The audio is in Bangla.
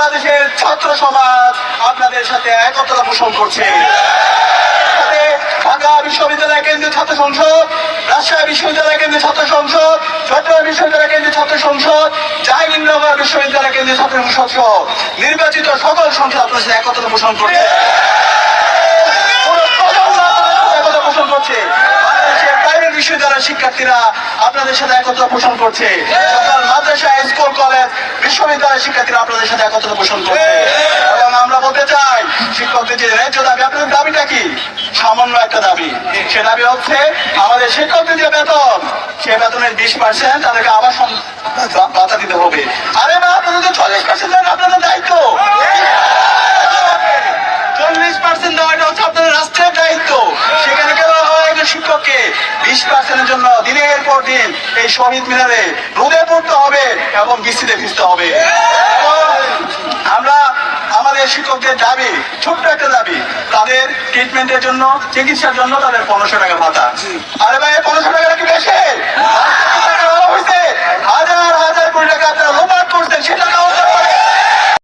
বাংলাদেশের ছাত্র সমাজ আপনাদের সাথে একতা পোষণ করছে। ঢাকা বিশ্ববিদ্যালয় কেন্দ্রীয় ছাত্র সংসদ, রাজশাহী বিশ্ববিদ্যালয় কেন্দ্রীয় ছাত্র সংসদ, চট্টগ্রাম বিশ্ববিদ্যালয় কেন্দ্রীয় ছাত্র সংসদ, জাহাঙ্গীরনগর বিশ্ববিদ্যালয় কেন্দ্রীয় ছাত্র সংসদ সহ নির্বাচিত সকল সংসদ আপনাদের সাথে একতা পোষণ করছে। একতা পোষণ করছে। বাংলাদেশের প্রাইভেট বিশ্ববিদ্যালয়ের শিক্ষার্থীরা আপনাদের সাথে একতা পোষণ করছে। সকল মাদ্রাসা, স্কুল, কলেজ, বিশ্ববিদ্যালয়ের শিক্ষার্থীরা আপনাদের সাথে একতা পোষণ করছে। এবং আমরা বলতে চাই, শিক্ষকদের যে ন্যায্য দাবি, আপনাদের দাবিটা কি? সামান্য একটা দাবি। সে দাবি হচ্ছে আমাদের শিক্ষকদের যে বেতন, সে বেতনের 20% তাদেরকে আবার ভাতা দিতে হবে। আরে না, আপনাদের তো 40% দেন, আপনাদের দায়িত্ব। 40% দেওয়াটা হচ্ছে আপনাদের রাষ্ট্রের দায়িত্ব। সেখানে কেন হয় যে শিক্ষককে 20%-এর জন্য দিনের পর দিন এই শহীদ মিনারে রোদে পড়তে হবে এবং বৃষ্টিতে ভিজতে হবে। আমরা আমাদের শিক্ষকদের দাবি, ছোট্ট একটা দাবি, তাদের ট্রিটমেন্টের জন্য, চিকিৎসার জন্য তাদের 1500 টাকা ভাতা। আরে ভাই, 1500 টাকা কি বেশি?